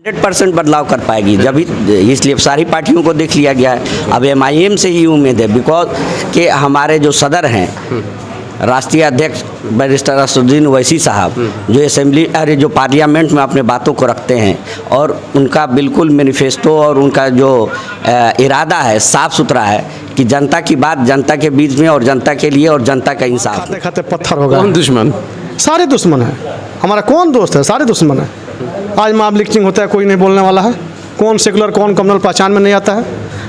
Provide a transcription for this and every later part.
100% बदलाव कर पाएगी जब इसलिए सारी पार्टियों को देख लिया गया है। अब MIM से ही उम्मीद है, बिकॉज कि हमारे जो सदर हैं राष्ट्रीय अध्यक्ष बैरिस्टर असदुद्दीन ओवैसी साहब जो पार्लियामेंट में अपने बातों को रखते हैं और उनका बिल्कुल मैनिफेस्टो और उनका जो इरादा है साफ़ सुथरा है कि जनता की बात जनता के बीच में और जनता के लिए और जनता का इंसाफ। खाते खाते पत्थर होगा। कौन दुश्मन? सारे दुश्मन हैं। हमारा कौन दोस्त है? सारे दुश्मन है। आज मॉब लिंचिंग होता है, कोई नहीं बोलने वाला है। कौन सेकुलर कौन कम्युनल पहचान में नहीं आता है।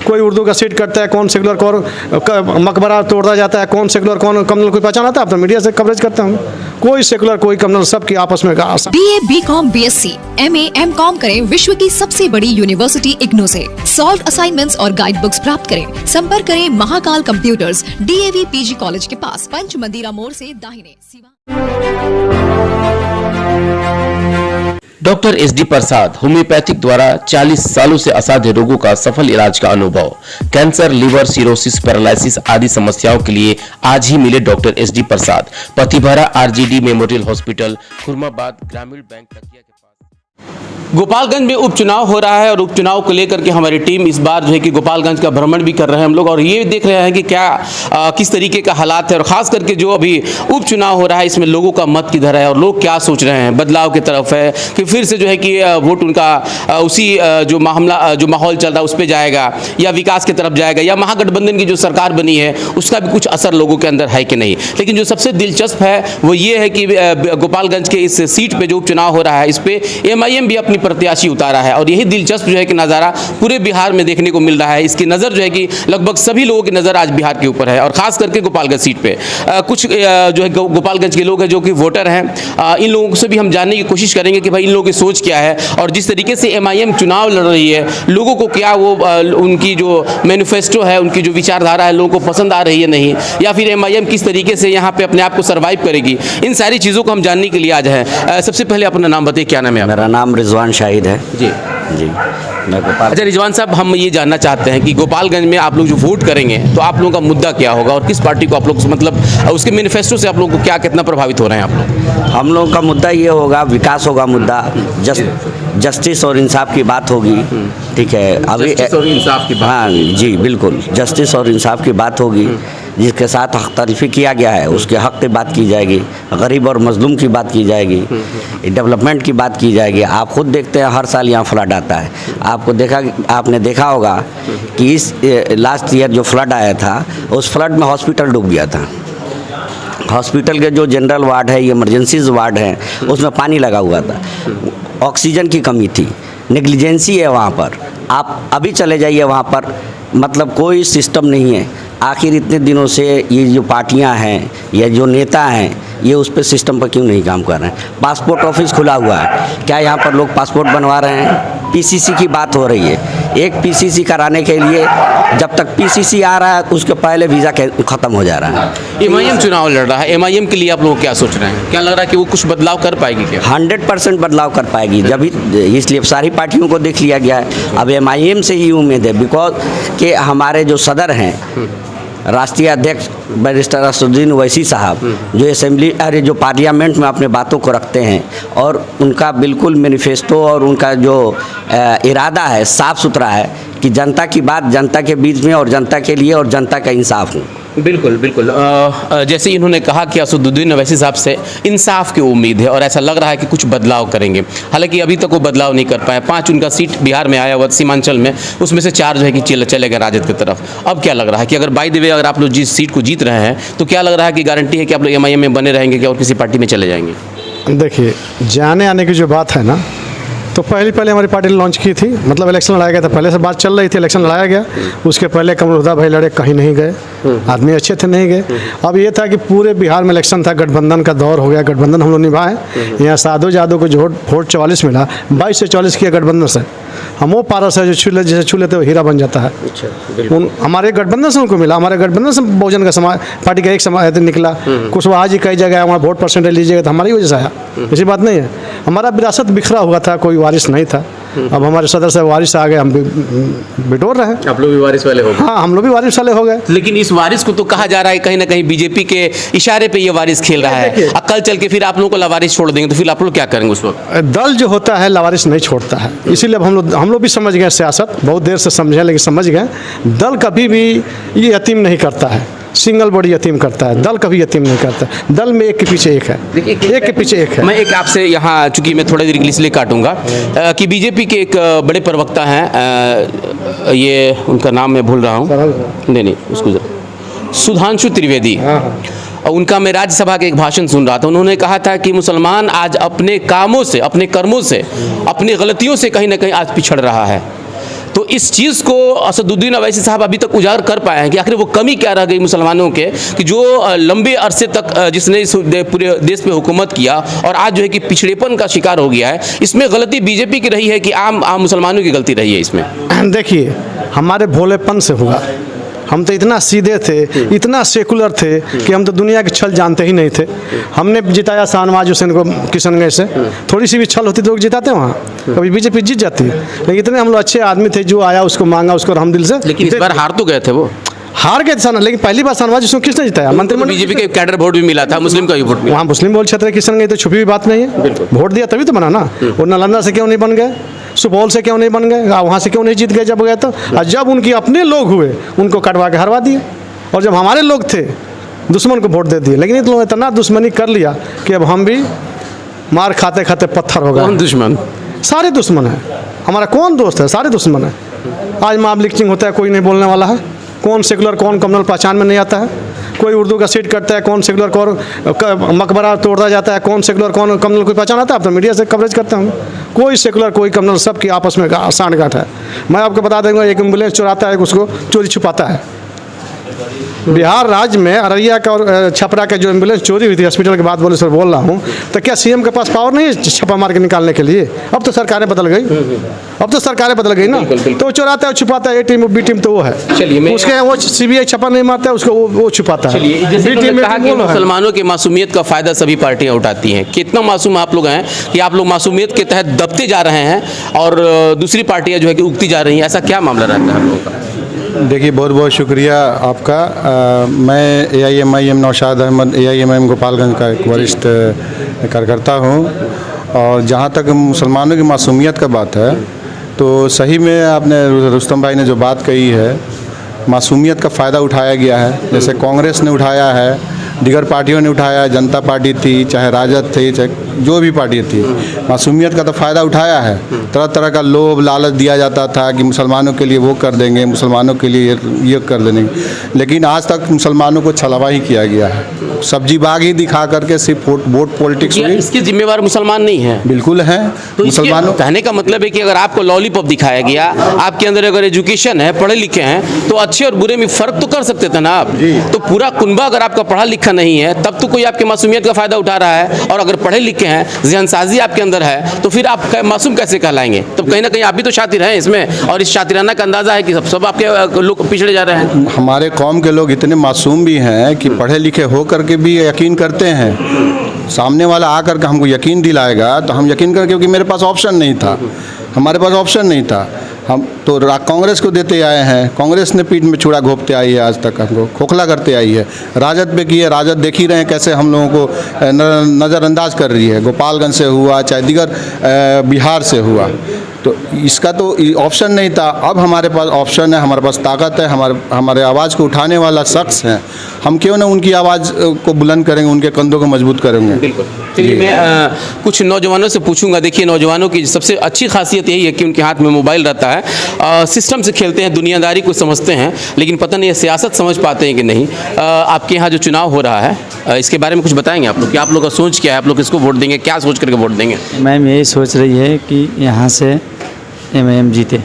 कोई उर्दू का सीट करता है, कौन सेकुलर कौन मकबरा तोड़ा जाता है, कौन सेकुलर कौन कम्युनल कोई पहचान आता है? आप तो मीडिया से कवरेज करते हैं। कोई सेकुलर कोई कम्युनल, सबकी आपस में BA, BCom, BSc, MA, MCom करें विश्व की सबसे बड़ी यूनिवर्सिटी इग्नू से। सॉल्व असाइनमेंट्स और गाइड बुक्स प्राप्त करें। संपर्क करें Mahakal computers, DAV PG college के पास, पंच मंदिरा मोड़ से दाहिने। डॉक्टर SD प्रसाद, होम्योपैथिक द्वारा 40 सालों से असाध्य रोगों का सफल इलाज का अनुभव। कैंसर, लिवर, सिरोसिस, पैरालिसिस आदि समस्याओं के लिए आज ही मिले डॉक्टर SD प्रसाद। पतिभरा RGD मेमोरियल हॉस्पिटल, खुरमाबाद, ग्रामीण बैंक तकिया के पास। गोपालगंज में उपचुनाव हो रहा है और उपचुनाव को लेकर के हमारी टीम इस बार जो है कि गोपालगंज का भ्रमण भी कर रहे हैं हम लोग, और ये देख रहे हैं कि क्या किस तरीके का हालात है, और खास करके जो अभी उपचुनाव हो रहा है इसमें लोगों का मत किधर है और लोग क्या सोच रहे हैं। बदलाव की तरफ है कि फिर से जो है कि वोट उनका उसी जो माहौल चल रहा है उस पर जाएगा, या विकास की तरफ जाएगा, या महागठबंधन की जो सरकार बनी है उसका भी कुछ असर लोगों के अंदर है कि नहीं। लेकिन जो सबसे दिलचस्प है वो ये है कि गोपालगंज के इस सीट पर जो उपचुनाव हो रहा है इस पर MIM भी अपनी प्रत्याशी उतारा है, और यही दिलचस्प जो है कि नज़ारा पूरे बिहार में देखने को मिल रहा है। इसकी नज़र जो है कि लगभग सभी लोगों की नज़र आज बिहार के ऊपर है, और खास करके गोपालगंज सीट पे कुछ जो है गोपालगंज के लोग हैं जो कि वोटर हैं, इन लोगों से भी हम जानने की कोशिश करेंगे कि भाई इन लोगों की सोच क्या है, और जिस तरीके से MIM चुनाव लड़ रही है लोगों को क्या वो उनकी जो मैनिफेस्टो है, उनकी जो विचारधारा है लोगों को पसंद आ रही है नहीं, या फिर MIM किस तरीके से यहाँ पे अपने आप को सर्वाइव करेगी। इन सारी चीज़ों को हम जानने के लिए आज हैं। सबसे पहले अपना नाम बताइए, क्या नाम है? मेरा नाम रिजवान शाहिद है। जी, मैं गोपाल। अच्छा रिजवान साहब, हम ये जानना चाहते हैं कि गोपालगंज में आप लोग जो वोट करेंगे तो आप लोगों का मुद्दा क्या होगा, और किस पार्टी को आप लोग मतलब उसके मैनिफेस्टो से आप लोगों को क्या कितना प्रभावित हो रहे हैं आप लोग? हम लोगों का मुद्दा ये होगा, विकास होगा मुद्दा, जस्टिस और इंसाफ की बात होगी। ठीक है, अभी जस्टिस और इंसाफ की बात। हाँ जी बिल्कुल, जस्टिस और इंसाफ की बात होगी, जिसके साथ हक तरीफ़ी किया गया है उसके हक की बात की जाएगी, गरीब और मजलूम की बात की जाएगी, डेवलपमेंट की बात की जाएगी। आप खुद देखते हैं हर साल यहाँ फ्लड आता है। आपने देखा होगा कि इस लास्ट ईयर जो फ्लड आया था उस फ्लड में हॉस्पिटल डूब गया था। हॉस्पिटल के जो जनरल वार्ड है, इमरजेंसीज वार्ड है, उसमें पानी लगा हुआ था, ऑक्सीजन की कमी थी, नेग्लिजेंसी है वहाँ पर। आप अभी चले जाइए वहाँ पर, मतलब कोई सिस्टम नहीं है। आखिर इतने दिनों से ये जो पार्टियां हैं या जो नेता हैं ये उस पर सिस्टम पर क्यों नहीं काम कर रहे हैं? पासपोर्ट ऑफिस खुला हुआ है, क्या यहाँ पर लोग पासपोर्ट बनवा रहे हैं? PCC की बात हो रही है। एक PCC कराने के लिए जब तक PCC आ रहा है उसके पहले वीज़ा ख़त्म हो जा रहा है। MIM चुनाव लड़ रहा है, MIM के लिए आप लोग क्या सोच रहे हैं? क्या लग रहा है कि वो कुछ बदलाव कर पाएगी क्या? 100% बदलाव कर पाएगी जब इसलिए सारी पार्टियों को देख लिया गया है। अब MIM से ही उम्मीद है, बिकॉज कि हमारे जो सदर हैं राष्ट्रीय अध्यक्ष बैरिस्टर असदुद्दीन ओवैसी साहब जो पार्लियामेंट में अपने बातों को रखते हैं और उनका बिल्कुल मैनिफेस्टो और उनका जो इरादा है साफ़ सुथरा है कि जनता की बात जनता के बीच में और जनता के लिए और जनता का इंसाफ हो। बिल्कुल बिल्कुल, जैसे इन्होंने कहा कि असदुद्दीन ओवैसी साहब से इंसाफ की उम्मीद है और ऐसा लग रहा है कि कुछ बदलाव करेंगे। हालांकि अभी तक वो बदलाव नहीं कर पाए। 5 उनका सीट बिहार में आया हुआ सीमांचल में, उसमें से 4 जो है कि चलेगा राजद की तरफ। अब क्या लग रहा है कि अगर बाय द वे अगर आप लोग जिस सीट को जीत रहे हैं तो क्या लग रहा है कि गारंटी है कि आप लोग MIM में बने रहेंगे क्या और किसी पार्टी में चले जाएंगे? देखिए, जाने आने की जो बात है ना, तो पहले हमारी पार्टी ने लॉन्च की थी, मतलब इलेक्शन लड़ाया गया था, पहले से बात चल रही थी, इलेक्शन लड़ाया गया। उसके पहले कमरुद्दीन भाई लड़े, कहीं नहीं गए, आदमी अच्छे थे, नहीं गए। अब ये था कि पूरे बिहार में इलेक्शन था, गठबंधन का दौर हो गया, गठबंधन हम लोग निभाए। यहाँ साधु यादव को जो वोट 44 मिला, 22 से 44 किया गठबंधन से। हम वो पारस है जो जैसे छू लेते वो हीरा बन जाता है। हमारे गठबंधन से उनको मिला, हमारे गठबंधन से बहुजन का समाज पार्टी का एक समाज निकला। कुशवाहा जी कई जगह हमारा वोट परसेंटेज लीजिएगा तो हमारी वजह से आया, ऐसी बात नहीं है। हमारा विरासत बिखरा हुआ था, कोई वारिस नहीं था। अब हमारे सदर साहब वारिस आ गए, हम भी बिटोर रहे हैं। आप लोग भी वारिस वाले हो गए। हाँ, हम लोग भी वारिस वाले हो गए। लेकिन इस वारिस को तो कहा जा रहा है कहीं ना कहीं बीजेपी के इशारे पे ये वारिस खेल रहा है। अब कल चल के फिर आप लोगों को लवारिस छोड़ देंगे तो फिर आप लोग क्या करेंगे उस वक्त? दल जो होता है लवारिस नहीं छोड़ता है, इसीलिए अब हम लोग भी समझ गए सियासत, बहुत देर से समझे लेकिन समझ गए। दल कभी भी ये यतीम नहीं करता है, सिंगल बॉडी यतीम करता है, दल कभी यतीम नहीं करता है। दल में एक के पीछे एक है, एक के पीछे एक है। मैं एक आपसे यहाँ, चूंकि मैं थोड़ी देर के लिए इसलिए काटूंगा कि बीजेपी के एक बड़े प्रवक्ता हैं, ये उनका नाम मैं भूल रहा हूँ, नहीं उसको सुधांशु त्रिवेदी, और उनका मैं राज्यसभा के एक भाषण सुन रहा था। उन्होंने कहा था कि मुसलमान आज अपने कामों से, अपने कर्मों से, अपनी गलतियों से कहीं ना कहीं आज पिछड़ रहा है। तो इस चीज़ को असदुद्दीन अवैसी साहब अभी तक उजागर कर पाए हैं कि आखिर वो कमी क्या रह गई मुसलमानों के, कि जो लंबे अरसे तक जिसने पूरे देश पे हुकूमत किया और आज जो है कि पिछड़ेपन का शिकार हो गया है, इसमें गलती बीजेपी की रही है कि आम मुसलमानों की गलती रही है इसमें? देखिए, हमारे भोलेपन से हुआ। हम तो इतना सीधे थे, इतना सेकुलर थे कि हम तो दुनिया के छल जानते ही नहीं थे। हमने जिताया शाहनवाज हुसैन को किशनगंज से, थोड़ी सी भी छल होती तो लोग जिताते वहाँ, कभी बीजेपी जीत जाती है। लेकिन इतने हम लोग अच्छे आदमी थे, जो आया उसको मांगा, उसको रहमदिल से। लेकिन इस बार हार तो गए थे वो, हार गए थे लेकिन पहली बार शाहनवाज हुसैन किसने जिताया? मंत्रिमंडल बीजेपी के कैडर वोट भी मिला था, मुस्लिम का भी वोट मिला। वहाँ मुस्लिम बोल क्षेत्र किशनगंज, तो छुपी हुई बात नहीं है। वोट दिया तभी तो बना ना। और नालंदा से क्यों नहीं बन गए, सुपौल से क्यों नहीं बन गए, वहाँ से क्यों नहीं जीत गए जब गए तो? और जब उनके अपने लोग हुए उनको कटवा के हरवा दिए, और जब हमारे लोग थे दुश्मन को वोट दे दिए। लेकिन इन लोगों ने इतना दुश्मनी कर लिया कि अब हम भी मार खाते खाते पत्थर हो गए। कौन दुश्मन? सारे दुश्मन है, हमारा कौन दोस्त है? सारे दुश्मन है। आज मॉब लिंचिंग होता है, कोई नहीं बोलने वाला है। कौन सेकुलर कौन कम्युनल पहचान में नहीं आता है। कोई उर्दू का सीट करता है, कौन सेकुलर कौन मकबरा तोड़ा जाता है, कौन सेकुलर कौन कम्युनल कोई पहचान आता है? आप तो मीडिया से कवरेज करते हैं। कोई सेकुलर कोई कम्युनल, सबकी आपस में सांठगांठ है। मैं आपको बता दूंगा, एक एम्बुलेंस चुराता है, उसको चोरी छुपाता है। बिहार राज्य में अररिया का और छपरा का जो एम्बुलेंस चोरी हुई थी, हॉस्पिटल के बाद बोले सर बोल रहा हूँ, तो क्या सीएम के पास पावर नहीं है छापा मार के निकालने के लिए? अब तो सरकारें बदल गई, अब तो सरकारें बदल गई ना। तो वो चुराता है, छुपाता है। ए टीम बी टीम तो वो है, उसके वो सीबीआई छापा नहीं मारता है, उसको वो छुपाता है। मुसलमानों की मासूमियत का फायदा सभी पार्टियां उठाती हैं। कितना मासूम आप लोग हैं कि आप लोग मासूमियत के तहत दबते जा रहे हैं और दूसरी पार्टियां जो है कि उगती जा रही हैं? ऐसा क्या मामला रहता है आप लोगों का? देखिए, बहुत बहुत शुक्रिया आपका। मैं AIMIM नौशाद अहमद, AIMIM गोपालगंज का एक वरिष्ठ कार्यकर्ता हूँ। और जहाँ तक मुसलमानों की मासूमियत का बात है, तो सही में आपने रुस्तम भाई ने जो बात कही है, मासूमियत का फ़ायदा उठाया गया है। जैसे कांग्रेस ने उठाया है, दीगर पार्टियों ने उठाया, जनता पार्टी थी, चाहे राजद थी, चाहे जो भी पार्टी थी, मासूमियत का तो फ़ायदा उठाया है। तरह तरह का लोभ लालच दिया जाता था कि मुसलमानों के लिए वो कर देंगे, मुसलमानों के लिए ये कर देंगे। लेकिन आज तक मुसलमानों को छलावा ही किया गया है, सब्जी बाग ही दिखा करके सिर्फ वोट पॉलिटिक्स हुई। इसके जिम्मेवार मुसलमान नहीं है? बिल्कुल हैं। तो मुसलमानों कहने का मतलब है कि अगर आपको लॉलीपॉप दिखाया गया, आपके अंदर अगर एजुकेशन है, पढ़े लिखे हैं, तो अच्छे और बुरे में फ़र्क तो कर सकते थे ना आप। तो पूरा कुनबा अगर आपका पढ़ा लिखा नहीं है, तब तो कोई आपके मासूमियत का फ़ायदा उठा रहा है। और अगर पढ़े लिखे हैं, ज़हनसाज़ी आपके अंदर है, तो फिर आप मासूम कैसे कहलाएंगे? तो कहीं ना कहीं आप भी तो शातिर हैं इसमें, और इस शातिराना का अंदाज़ा है कि सब आपके लोग पिछड़े जा रहे हैं। हमारे कौम के लोग इतने मासूम भी हैं कि पढ़े लिखे हो करके भी यकीन करते हैं। सामने वाला आकर के हमको यकीन दिलाएगा तो हम यकीन करके, क्योंकि मेरे पास ऑप्शन नहीं था, हमारे पास ऑप्शन नहीं था। हम तो कांग्रेस को देते आए हैं, कांग्रेस ने पीठ में छुरा घोंपते आई है, आज तक हमको खोखला करते आई है। राजद पे की है, राजद देख ही रहे हैं कैसे हम लोगों को नज़रअंदाज कर रही है। गोपालगंज से हुआ, चाहे दीगर बिहार से हुआ, तो इसका तो ऑप्शन नहीं था। अब हमारे पास ऑप्शन है, हमारे पास ताकत है, हमारे आवाज़ को उठाने वाला शख्स है। हम क्यों ना उनकी आवाज़ को बुलंद करेंगे, उनके कंधों को मजबूत करेंगे। बिल्कुल। चलिए, मैं कुछ नौजवानों से पूछूंगा। देखिए, नौजवानों की सबसे अच्छी खासियत यही है कि उनके हाथ में मोबाइल रहता है, सिस्टम से खेलते हैं, दुनियादारी को समझते हैं, लेकिन पता नहीं सियासत समझ पाते हैं कि नहीं। आपके यहाँ जो चुनाव हो रहा है, इसके बारे में कुछ बताएंगे आप लोग कि आप लोग का सोच क्या है, आप लोग किसको वोट देंगे, क्या सोच करके वोट देंगे? मैम यही सोच रही है कि यहाँ से MIM जीते।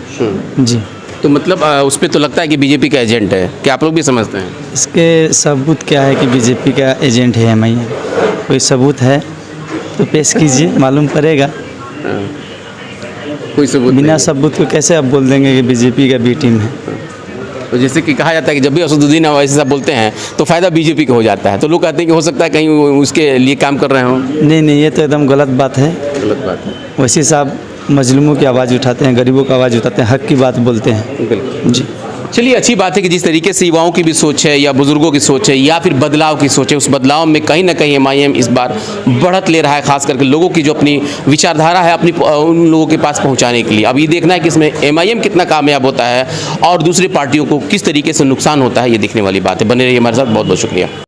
जी। तो मतलब उस पर तो लगता है कि बीजेपी का एजेंट है, क्या आप लोग भी समझते हैं? इसके सबूत क्या है कि बीजेपी का एजेंट है MIM? कोई सबूत है तो पेश कीजिए, मालूम पड़ेगा। कोई सबूत बिना नहीं। सबूत को कैसे आप बोल देंगे कि बीजेपी का बी टीम है? तो जैसे कि कहा जाता है कि जब भी असदुद्दीन अवैसी साहब बोलते हैं तो फ़ायदा बीजेपी का हो जाता है, तो लोग कहते हैं कि हो सकता है कहीं वो उसके लिए काम कर रहे हों। नहीं, ये तो एकदम गलत बात है। गलत बात है। वैसी साहब मजलूमों की आवाज़ उठाते हैं, गरीबों की आवाज़ उठाते हैं, हक की बात बोलते हैं। बिल्कुल जी। चलिए, अच्छी बात है कि जिस तरीके से युवाओं की भी सोच है या बुजुर्गों की सोच है या फिर बदलाव की सोच है, उस बदलाव में कहीं ना कहीं एमआईएम इस बार बढ़त ले रहा है, खास करके लोगों की जो अपनी विचारधारा है अपनी उन लोगों के पास पहुंचाने के लिए। अब ये देखना है कि इसमें एमआईएम कितना कामयाब होता है और दूसरी पार्टियों को किस तरीके से नुकसान होता है, ये देखने वाली बात है। बने रहिए हमारे साथ, बहुत बहुत शुक्रिया।